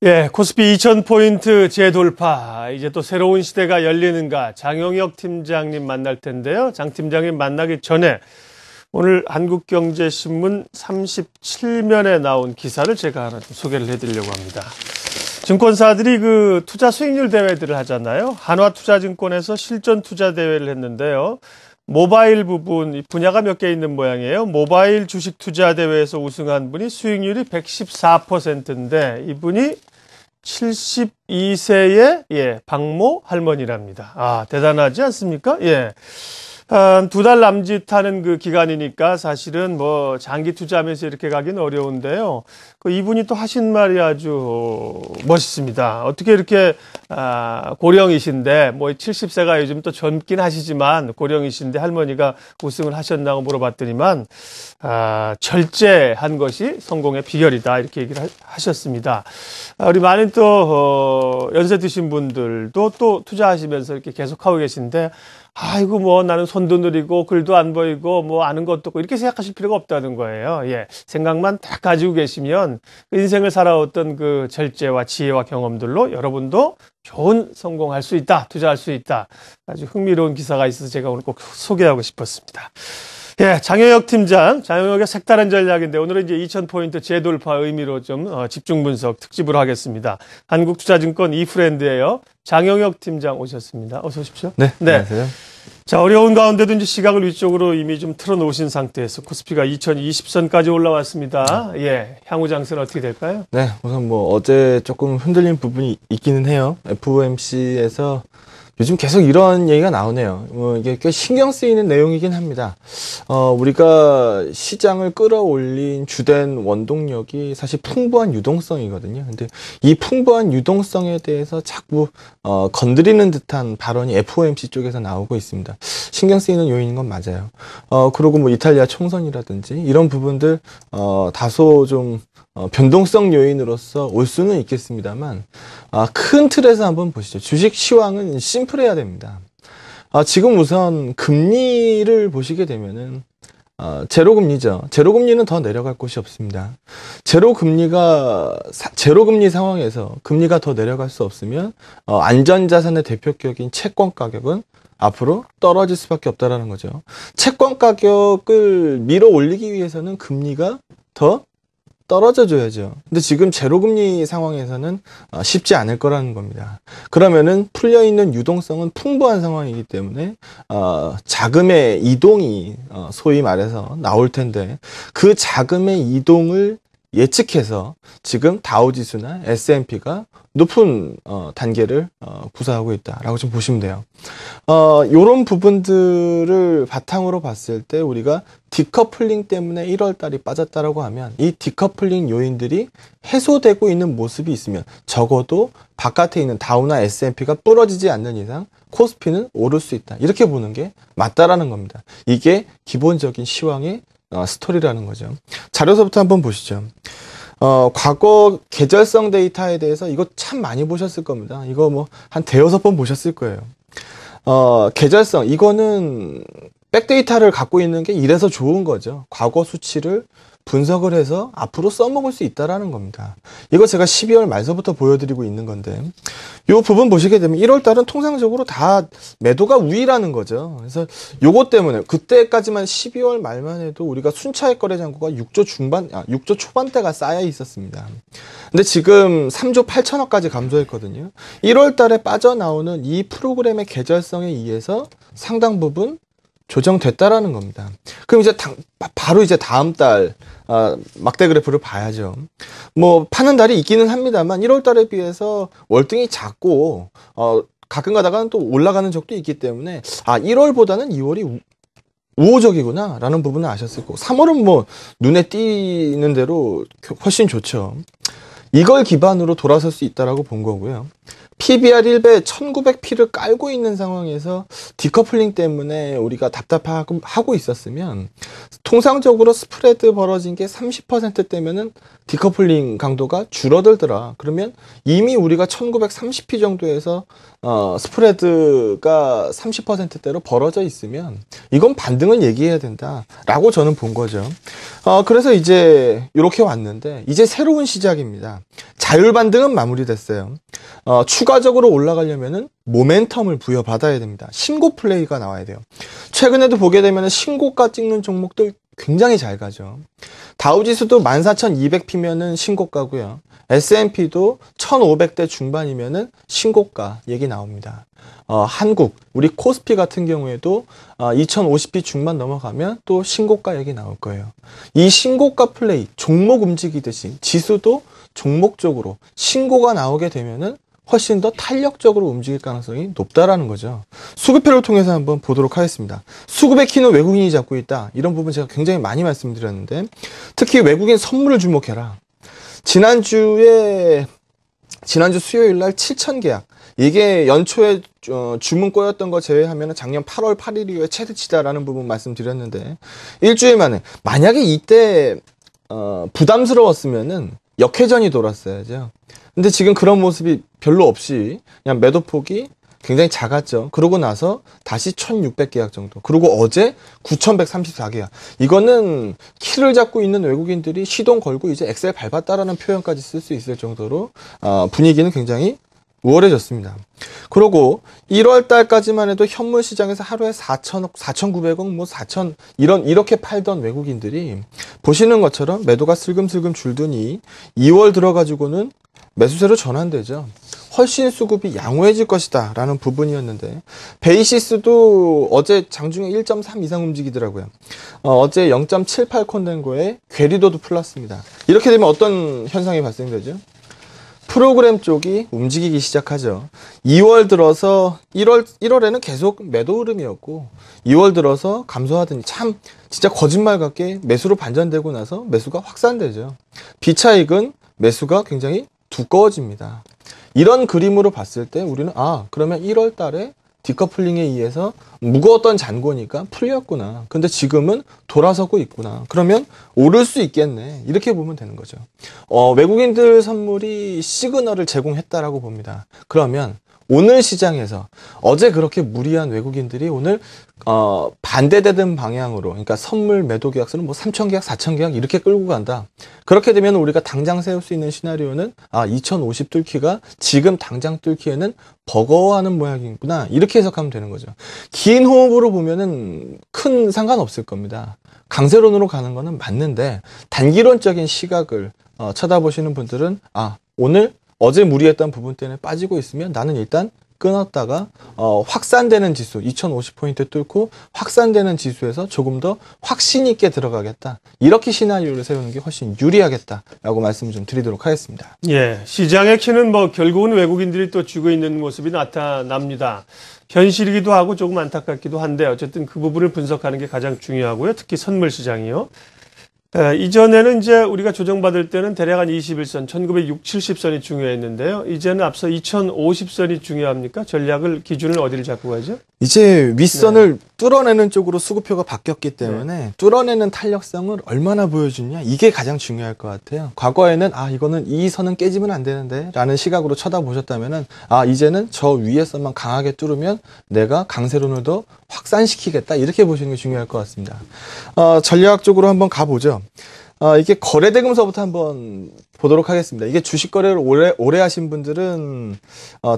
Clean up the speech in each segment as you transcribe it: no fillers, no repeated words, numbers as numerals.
예, 코스피 2000포인트 재돌파. 이제 또 새로운 시대가 열리는가. 장영혁 팀장님 만날 텐데요. 장 팀장님 만나기 전에 오늘 한국경제신문 37면에 나온 기사를 제가 하나 좀 소개를 해드리려고 합니다. 증권사들이 그 투자 수익률 대회들을 하잖아요. 한화투자증권에서 실전 투자 대회를 했는데요. 모바일 부분, 이 분야가 몇 개 있는 모양이에요. 모바일 주식 투자 대회에서 우승한 분이 수익률이 114%인데 이분이 72세의 박모 할머니랍니다. 아, 대단하지 않습니까? 예. 한 2달 남짓하는 그 기간이니까 사실은 뭐 장기 투자하면서 이렇게 가긴 어려운데요. 그 이분이 또 하신 말이 아주 멋있습니다. 어떻게 이렇게 고령이신데 뭐 70세가 요즘 또 젊긴 하시지만 고령이신데 할머니가 우승을 하셨나고 물어봤더니만 절제한 것이 성공의 비결이다 이렇게 얘기를 하셨습니다. 우리 많은 또 연세 드신 분들도 또 투자하시면서 이렇게 계속하고 계신데 아이고 뭐 나는 손도 느리고 글도 안 보이고 뭐 아는 것도 없고 이렇게 생각하실 필요가 없다는 거예요. 예, 생각만 딱 가지고 계시면 인생을 살아왔던 그 절제와 지혜와 경험들로 여러분도 좋은 성공할 수 있다, 투자할 수 있다. 아주 흥미로운 기사가 있어서 제가 오늘 꼭 소개하고 싶었습니다. 예, 장영혁 팀장, 장영혁의 색다른 전략인데 오늘은 이제 2000포인트 재돌파 의미로 좀 집중 분석 특집으로 하겠습니다. 한국투자증권 이프렌드예요. 장영혁 팀장 오셨습니다. 어서 오십시오. 네, 안녕하세요. 자, 어려운 가운데도 이제 시각을 위쪽으로 이미 좀 틀어놓으신 상태에서 코스피가 2020선까지 올라왔습니다. 예, 향후 장세는 어떻게 될까요? 네, 우선 뭐 어제 조금 흔들린 부분이 있기는 해요. FOMC에서 요즘 계속 이런 얘기가 나오네요. 이게 꽤 신경 쓰이는 내용이긴 합니다. 우리가 시장을 끌어올린 주된 원동력이 사실 풍부한 유동성이거든요. 근데 이 풍부한 유동성에 대해서 자꾸 건드리는 듯한 발언이 FOMC 쪽에서 나오고 있습니다. 신경 쓰이는 요인인 건 맞아요. 그리고 뭐 이탈리아 총선이라든지 이런 부분들 다소 좀 변동성 요인으로서 올 수는 있겠습니다만 큰 틀에서 한번 보시죠. 주식 시황은 심플해야 됩니다. 지금 우선 금리를 보시게 되면은 제로금리죠. 제로금리는 더 내려갈 곳이 없습니다. 제로금리 상황에서 금리가 더 내려갈 수 없으면 안전자산의 대표격인 채권 가격은 앞으로 떨어질 수밖에 없다라는 거죠. 채권 가격을 밀어 올리기 위해서는 금리가 더 떨어져 줘야죠. 근데 지금 제로금리 상황에서는 쉽지 않을 거라는 겁니다. 그러면은 풀려있는 유동성은 풍부한 상황이기 때문에 자금의 이동이 소위 말해서 나올 텐데 그 자금의 이동을 예측해서 지금 다우지수나 S&P가 높은 단계를 구사하고 있다라고 좀 보시면 돼요. 요런 부분들을 바탕으로 봤을 때 우리가 디커플링 때문에 1월 달이 빠졌다라고 하면 이 디커플링 요인들이 해소되고 있는 모습이 있으면 적어도 바깥에 있는 다우나 S&P가 부러지지 않는 이상 코스피는 오를 수 있다. 이렇게 보는 게 맞다라는 겁니다. 이게 기본적인 시황의 스토리라는 거죠. 자료서부터 한번 보시죠. 과거 계절성 데이터에 대해서 이거 참 많이 보셨을 겁니다. 이거 뭐 한 대여섯 번 보셨을 거예요. 계절성, 이거는 백데이터를 갖고 있는 게 이래서 좋은 거죠. 과거 수치를 분석을 해서 앞으로 써먹을 수 있다라는 겁니다. 이거 제가 12월 말서부터 보여드리고 있는 건데 이 부분 보시게 되면 1월 달은 통상적으로 다 매도가 우위라는 거죠. 그래서 요거 때문에 그때까지만 12월 말만 해도 우리가 순차익 거래 잔고가 6조 초반대가 쌓여 있었습니다. 근데 지금 3조 8천억까지 감소했거든요. 1월 달에 빠져나오는 이 프로그램의 계절성에 의해서 상당 부분 조정됐다라는 겁니다. 그럼 이제 바로 이제 다음 달 막대 그래프를 봐야죠. 뭐 파는 달이 있기는 합니다만 1월 달에 비해서 월등히 작고 가끔 가다가는 또 올라가는 적도 있기 때문에 1월보다는 2월이 우호적이구나 라는 부분을 아셨을 거고 3월은 뭐 눈에 띄는 대로 훨씬 좋죠. 이걸 기반으로 돌아설 수 있다라고 본 거고요. PBR 1배 1900P를 깔고 있는 상황에서 디커플링 때문에 우리가 답답하고 있었으면 통상적으로 스프레드 벌어진 게 30%대면은 디커플링 강도가 줄어들더라. 그러면 이미 우리가 1930P 정도에서 스프레드가 30%대로 벌어져 있으면 이건 반등을 얘기해야 된다라고 저는 본 거죠. 그래서 이제 이렇게 왔는데 이제 새로운 시작입니다. 자율 반등은 마무리됐어요. 추가적으로 올라가려면은 모멘텀을 부여받아야 됩니다. 신고 플레이가 나와야 돼요. 최근에도 보게 되면 신고가 찍는 종목들 굉장히 잘 가죠. 다우지수도 14,200P면은 신고가고요. S&P도 1,500대 중반이면은 신고가 얘기 나옵니다. 한국, 우리 코스피 같은 경우에도 2,050P 중반 넘어가면 또 신고가 얘기 나올 거예요. 이 신고가 플레이, 종목 움직이듯이 지수도 종목적으로 신고가 나오게 되면은 훨씬 더 탄력적으로 움직일 가능성이 높다라는 거죠. 수급표를 통해서 한번 보도록 하겠습니다. 수급의 키는 외국인이 잡고 있다. 이런 부분 제가 굉장히 많이 말씀드렸는데 특히 외국인 선물을 주목해라. 지난주 수요일 날 7,000계약. 이게 연초에 주문 꼬였던 거 제외하면 작년 8월 8일 이후에 최대치다라는 부분 말씀드렸는데 일주일 만에 만약에 이때 부담스러웠으면은 역회전이 돌았어야죠. 근데 지금 그런 모습이 별로 없이 그냥 매도폭이 굉장히 작았죠. 그러고 나서 다시 1,600계약 정도. 그리고 어제 9,134계약. 이거는 키를 잡고 있는 외국인들이 시동 걸고 이제 엑셀 밟았다라는 표현까지 쓸 수 있을 정도로 분위기는 굉장히 우월해졌습니다. 그리고 1월 달까지만 해도 현물 시장에서 하루에 4,000억, 4,900억, 뭐 4,000 이렇게 팔던 외국인들이 보시는 것처럼 매도가 슬금슬금 줄더니 2월 들어가지고는 매수세로 전환되죠. 훨씬 수급이 양호해질 것이다 라는 부분이었는데 베이시스도 어제 장중에 1.3 이상 움직이더라고요. 어제 0.78 콘덴고에 괴리도도 풀렸습니다. 이렇게 되면 어떤 현상이 발생되죠? 프로그램 쪽이 움직이기 시작하죠. 2월 들어서 1월에는 계속 매도 흐름이었고 2월 들어서 감소하더니 참 진짜 거짓말 같게 매수로 반전되고 나서 매수가 확산되죠. 비차익은 매수가 굉장히 두꺼워집니다. 이런 그림으로 봤을 때 우리는 그러면 1월 달에 디커플링에 의해서 무거웠던 잔고니까 풀렸구나. 근데 지금은 돌아서고 있구나. 그러면 오를 수 있겠네. 이렇게 보면 되는 거죠. 외국인들 선물이 시그널을 제공했다라고 봅니다. 그러면 오늘 시장에서 어제 그렇게 무리한 외국인들이 오늘 반대되는 방향으로 그러니까 선물 매도 계약서는 뭐 3,000계약, 4,000계약 이렇게 끌고 간다. 그렇게 되면 우리가 당장 세울 수 있는 시나리오는 2,050 뚫기가 지금 당장 뚫기에는 버거워하는 모양이구나. 이렇게 해석하면 되는 거죠. 긴 호흡으로 보면은 큰 상관없을 겁니다. 강세론으로 가는 거는 맞는데 단기론적인 시각을 쳐다보시는 분들은 어제 무리했던 부분 때문에 빠지고 있으면 나는 일단 끊었다가 확산되는 지수 2050포인트 뚫고 확산되는 지수에서 조금 더 확신 있게 들어가겠다. 이렇게 시나리오를 세우는 게 훨씬 유리하겠다라고 말씀을 좀 드리도록 하겠습니다. 예, 시장의 키는 결국은 외국인들이 또 쥐고 있는 모습이 나타납니다. 현실이기도 하고 조금 안타깝기도 한데 어쨌든 그 부분을 분석하는 게 가장 중요하고요. 특히 선물 시장이요. 이전에는 이제 우리가 조정받을 때는 대략 한 21선, 1960, 70선이 중요했는데요. 이제는 앞서 2050선이 중요합니까? 전략을, 기준을 어디를 잡고 가죠? 이제 윗선을 뚫어내는 쪽으로 수급표가 바뀌었기 때문에 뚫어내는 탄력성을 얼마나 보여주냐 이게 가장 중요할 것 같아요. 과거에는 이거는 이 선은 깨지면 안 되는데 라는 시각으로 쳐다보셨다면은 이제는 저 위에 선만 강하게 뚫으면 내가 강세론을 더 확산시키겠다 이렇게 보시는 게 중요할 것 같습니다. 전략적으로 한번 가보죠. 이게 거래대금서부터 한번 보도록 하겠습니다. 이게 주식 거래를 오래 하신 분들은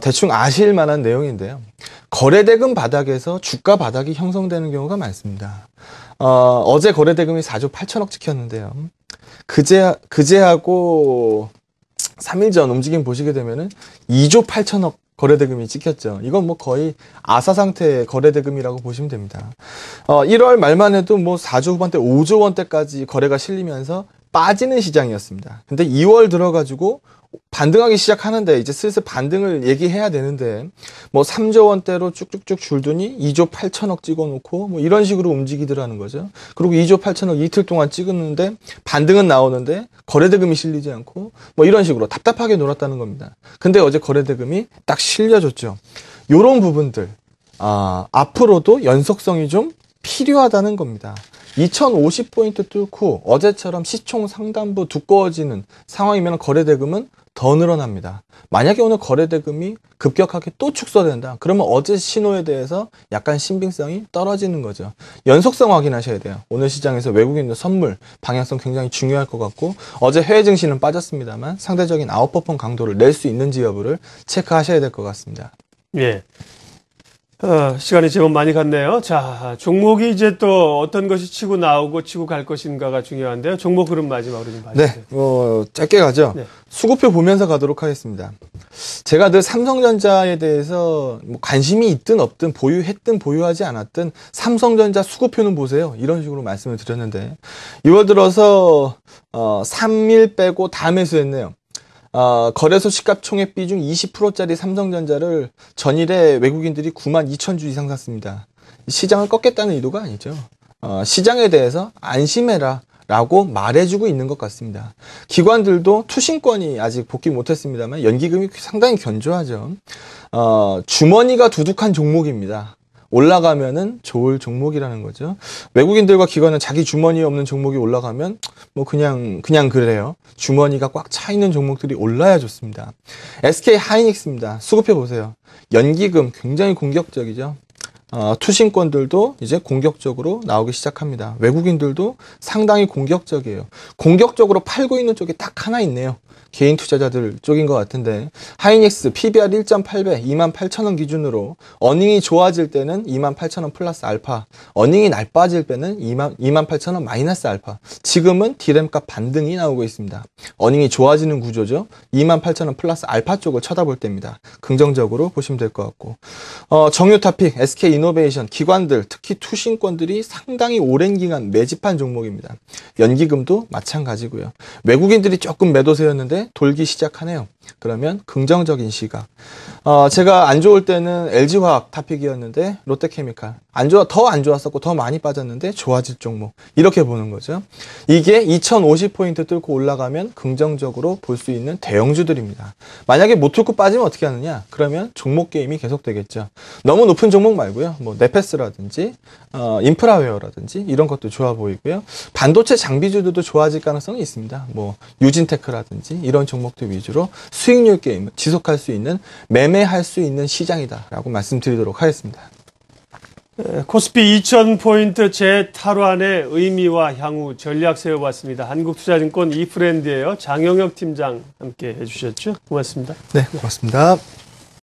대충 아실 만한 내용인데요. 거래대금 바닥에서 주가 바닥이 형성되는 경우가 많습니다. 어제 거래대금이 4조 8천억 찍혔는데요. 그제하고 3일 전 움직임 보시게 되면은 2조 8천억 거래대금이 찍혔죠. 이건 뭐 거의 아사 상태의 거래대금이라고 보시면 됩니다. 1월 말만 해도 뭐 4조 후반대 5조 원대까지 거래가 실리면서 빠지는 시장이었습니다. 근데 2월 들어가지고 반등하기 시작하는데 이제 슬슬 반등을 얘기해야 되는데 뭐 3조 원대로 쭉쭉쭉 줄더니 2조 8천억 찍어놓고 뭐 이런 식으로 움직이더라는 거죠. 그리고 2조 8천억 이틀 동안 찍었는데 반등은 나오는데 거래대금이 실리지 않고 뭐 이런 식으로 답답하게 놀았다는 겁니다. 근데 어제 거래대금이 딱 실려줬죠. 요런 부분들 앞으로도 연속성이 좀 필요하다는 겁니다. 2050포인트 뚫고 어제처럼 시총 상단부 두꺼워지는 상황이면 거래대금은 더 늘어납니다. 만약에 오늘 거래대금이 급격하게 또 축소된다. 그러면 어제 신호에 대해서 약간 신빙성이 떨어지는 거죠. 연속성 확인하셔야 돼요. 오늘 시장에서 외국인들 선물 방향성 굉장히 중요할 것 같고 어제 해외 증시는 빠졌습니다만 상대적인 아웃퍼폼 강도를 낼 수 있는지 여부를 체크하셔야 될 것 같습니다. 예. 시간이 제법 많이 갔네요. 자, 종목이 이제 또 어떤 것이 치고 나오고 치고 갈 것인가가 중요한데요. 종목 흐름 마지막으로 좀 봐주세요. 네, 짧게 가죠. 네. 수급표 보면서 가도록 하겠습니다. 제가 늘 삼성전자에 대해서 뭐 관심이 있든 없든 보유했든 보유하지 않았든 삼성전자 수급표는 보세요. 이런 식으로 말씀을 드렸는데 6월 들어서 3일 빼고 다 매수했네요. 거래소 시가 총액 비중 20%짜리 삼성전자를 전일에 외국인들이 92,000주 이상 샀습니다. 시장을 꺾겠다는 의도가 아니죠. 시장에 대해서 안심해라 라고 말해주고 있는 것 같습니다. 기관들도 투신권이 아직 복귀 못했습니다만 연기금이 상당히 견조하죠. 주머니가 두둑한 종목입니다. 올라가면은 좋을 종목이라는 거죠. 외국인들과 기관은 자기 주머니에 없는 종목이 올라가면 뭐 그냥 그래요. 주머니가 꽉 차 있는 종목들이 올라야 좋습니다. SK 하이닉스입니다. 수급해 보세요. 연기금 굉장히 공격적이죠. 투신권들도 이제 공격적으로 나오기 시작합니다. 외국인들도 상당히 공격적이에요. 공격적으로 팔고 있는 쪽이 딱 하나 있네요. 개인 투자자들 쪽인 것 같은데 하이닉스 PBR 1.8배 28,000원 기준으로 어닝이 좋아질 때는 28,000원 플러스 알파, 어닝이 날빠질 때는 28,000원 마이너스 알파. 지금은 디램값 반등이 나오고 있습니다. 어닝이 좋아지는 구조죠. 28,000원 플러스 알파 쪽을 쳐다볼 때입니다. 긍정적으로 보시면 될 것 같고 정유 타픽 SK 이노베이션 기관들 특히 투신권들이 상당히 오랜 기간 매집한 종목입니다. 연기금도 마찬가지고요. 외국인들이 조금 매도세였는데 돌기 시작하네요. 그러면 긍정적인 시각. 제가 안 좋을 때는 LG화학 타픽이었는데 롯데케미칼 더 안 좋았었고 더 많이 빠졌는데 좋아질 종목 이렇게 보는 거죠. 이게 2050포인트 뚫고 올라가면 긍정적으로 볼 수 있는 대형주들입니다. 만약에 못 뚫고 빠지면 어떻게 하느냐? 그러면 종목 게임이 계속되겠죠. 너무 높은 종목 말고요. 뭐 네페스라든지 인프라웨어라든지 이런 것도 좋아 보이고요. 반도체 장비주들도 좋아질 가능성이 있습니다. 뭐 유진테크라든지 이런 종목들 위주로 수익률 게임을 지속할 수 있는 매매할 수 있는 시장이다라고 말씀드리도록 하겠습니다. 코스피 2000포인트 재탈환의 의미와 향후 전략 세워봤습니다. 한국투자증권 이프렌드예요. 장영혁 팀장 함께 해주셨죠. 고맙습니다. 네, 고맙습니다.